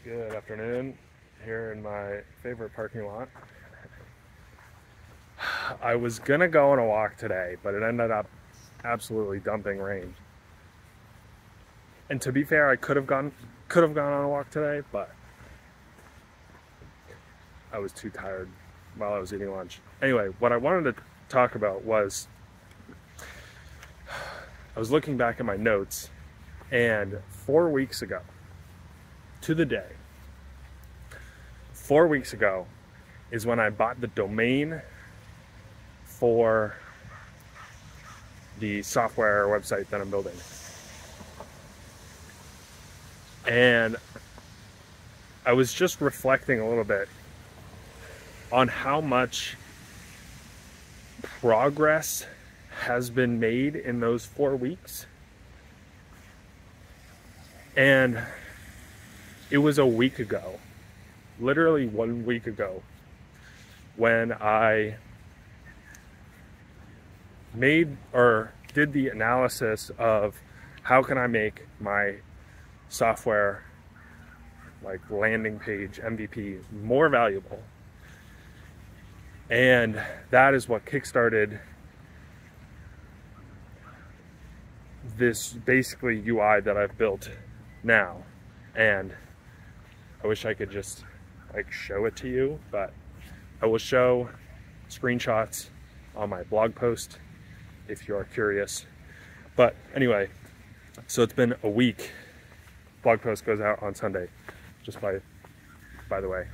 Good afternoon, here in my favorite parking lot. I was gonna go on a walk today, but it ended up absolutely dumping rain. And to be fair, I could have gone on a walk today, but I was too tired while I was eating lunch. Anyway, what I wanted to talk about was I was looking back at my notes, and 4 weeks ago, to the day, 4 weeks ago is when I bought the domain for the software website that I'm building. And I was just reflecting a little bit on how much progress has been made in those 4 weeks. And it was a week ago, literally 1 week ago, when I made or did the analysis of how can I make my software, like landing page MVP, more valuable. And that is what kickstarted this basically UI that I've built now. And I wish I could just like show it to you, but I will show screenshots on my blog post if you are curious. But anyway, so it's been a week. Blog post goes out on Sunday, just by the way,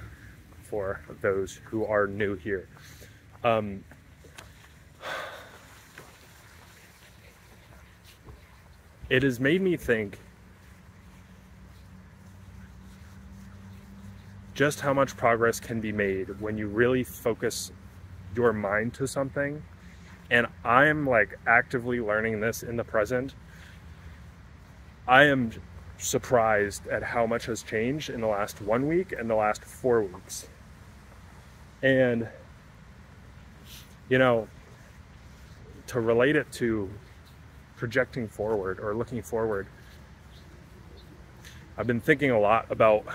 for those who are new here. It has made me think just how much progress can be made when you really focus your mind to something. And I'm like actively learning this in the present. I am surprised at how much has changed in the last 1 week and the last 4 weeks. And, you know, to relate it to projecting forward or looking forward, I've been thinking a lot about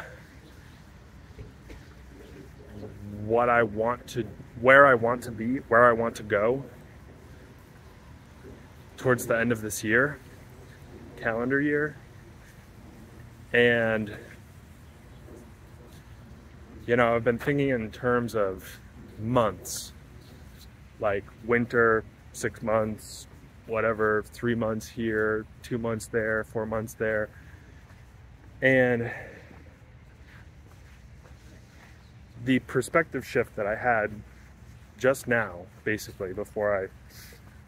what I want to, where I want to be, where I want to go towards the end of this year, calendar year. And, you know, I've been thinking in terms of months, like winter, 6 months, whatever, 3 months here, 2 months there, 4 months there. And the perspective shift that I had just now, basically, before I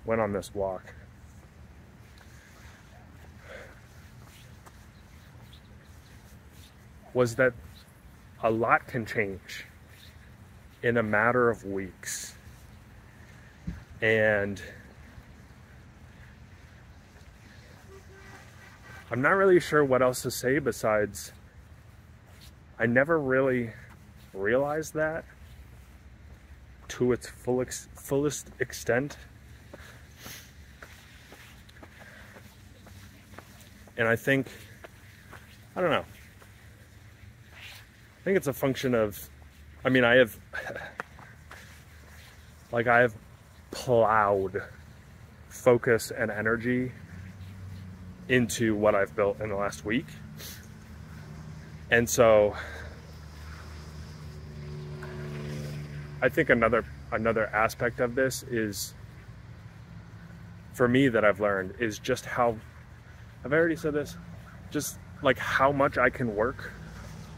went on this walk, was that a lot can change in a matter of weeks. And I'm not really sure what else to say besides I never really realized that to its fullest extent. And I think, I don't know, I think it's a function of, I mean, I have plowed focus and energy into what I've built in the last week. And so I think another aspect of this is, for me, that I've learned is just how, have I already said this? Just like how much I can work,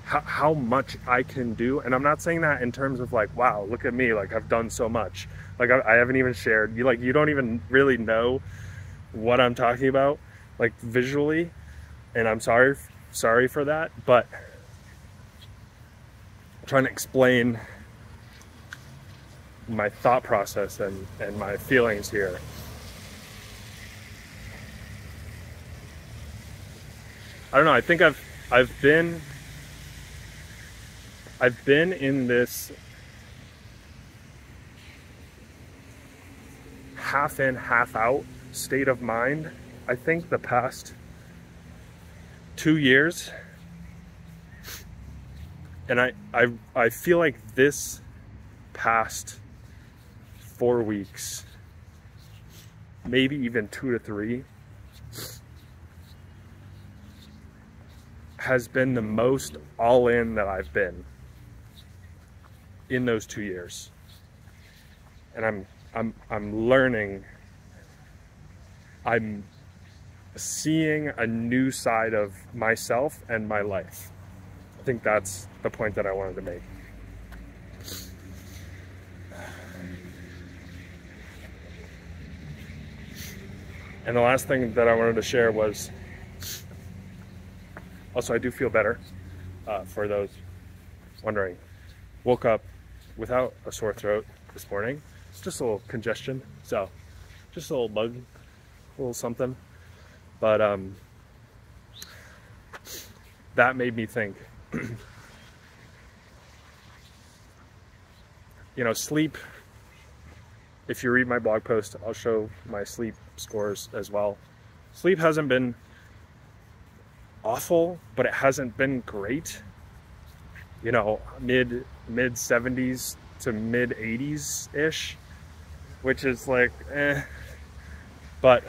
how much I can do. And I'm not saying that in terms of like, wow, look at me, like I've done so much. Like I haven't even shared, you don't even really know what I'm talking about, like visually. And I'm sorry for that, but I'm trying to explain my thought process and my feelings here. I don't know, I think I've been in this half in, half out state of mind, I think, the past 2 years. And I feel like this past 4 weeks, maybe even 2 to 3, has been the most all in that I've been in those 2 years. And I'm learning, I'm seeing a new side of myself and my life. I think that's the point that I wanted to make. And the last thing that I wanted to share was, also I do feel better, for those wondering. Woke up without a sore throat this morning. It's just a little congestion, so just a little bug, a little something. But that made me think, you know, sleep, if you read my blog post, I'll show my sleep scores as well. Sleep hasn't been awful, but it hasn't been great. You know, mid 70s to mid 80s ish, which is like, eh. But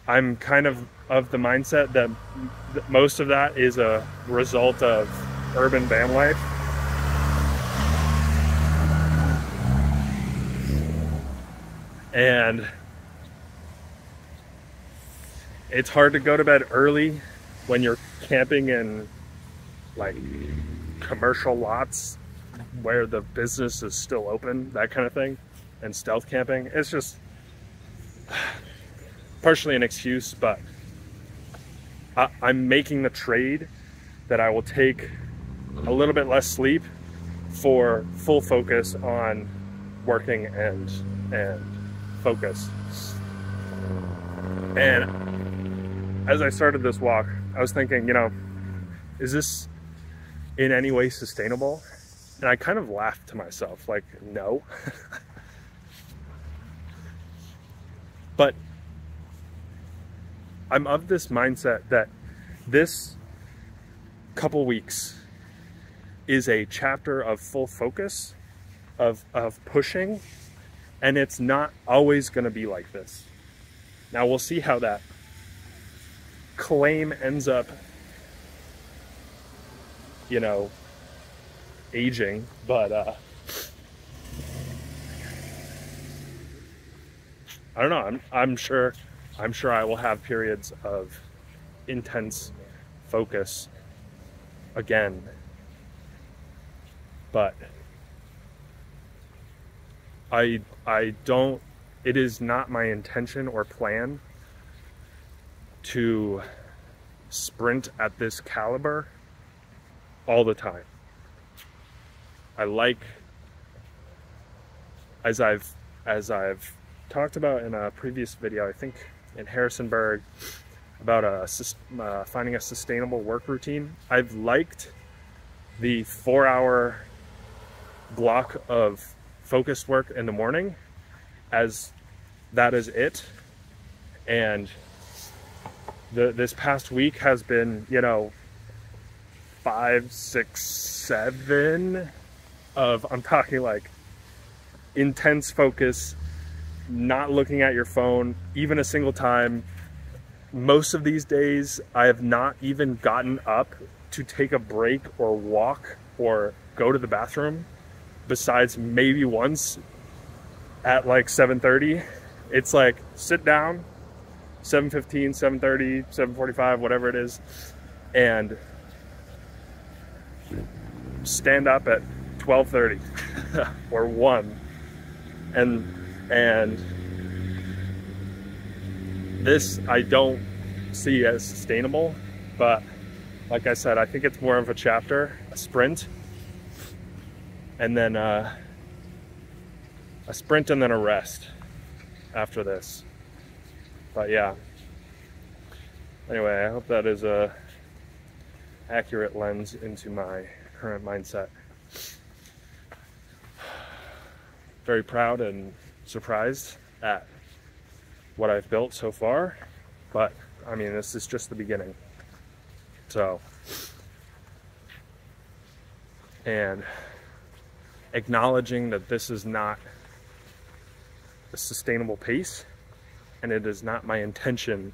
I'm kind of the mindset that most of that is a result of urban van life. And it's hard to go to bed early when you're camping in like commercial lots where the business is still open, that kind of thing, and stealth camping. It's just partially an excuse, but I'm making the trade that I will take a little bit less sleep for full focus on working and focus. And as I started this walk, I was thinking, you know, is this in any way sustainable? And I kind of laughed to myself, like, no. But I'm of this mindset that this couple weeks is a chapter of full focus, of pushing, and it's not always going to be like this. Now we'll see how that claim ends up, you know, aging, but I don't know. I'm sure I will have periods of intense focus again, but I don't, it is not my intention or plan to sprint at this caliber all the time. I like, as I've talked about in a previous video, I think in Harrisonburg, about finding a sustainable work routine. I've liked the 4-hour block of focused work in the morning, as that is it. And this past week has been, you know, 5, 6, 7 of, I'm talking like intense focus, not looking at your phone even a single time. Most of these days I have not even gotten up to take a break or walk or go to the bathroom, besides maybe once at like 7:30. It's like sit down, 7:15, 7:30, 7:45, whatever it is, and stand up at 12:30 or 1, and this I don't see as sustainable. But like I said, I think it's more of a chapter, a sprint, and then a sprint and then a rest after this. But yeah, anyway, I hope that is a accurate lens into my current mindset. Very proud and surprised at what I've built so far, but I mean, this is just the beginning. So and acknowledging that this is not a sustainable pace, and it is not my intention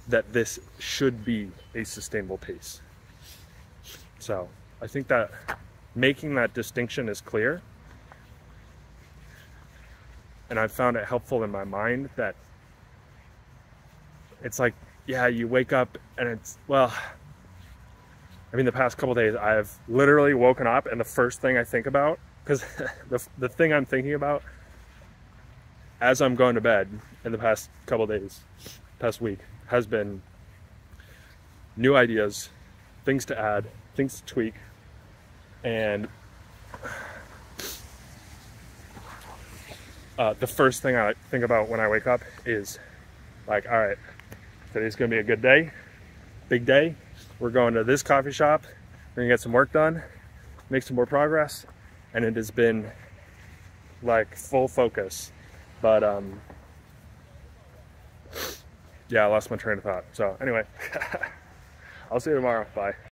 that this should be a sustainable pace. So I think that making that distinction is clear, and I've found it helpful in my mind that it's like, yeah, you wake up and it's, well, I mean, the past couple days I've literally woken up and the first thing I think about, because the thing I'm thinking about as I'm going to bed in the past couple days, past week, has been new ideas, things to add, things to tweak. And the first thing I think about when I wake up is like, all right, today's gonna be a good day, big day. We're going to this coffee shop, we're gonna get some work done, make some more progress. And it has been like full focus. But yeah, I lost my train of thought. So anyway, I'll see you tomorrow. Bye.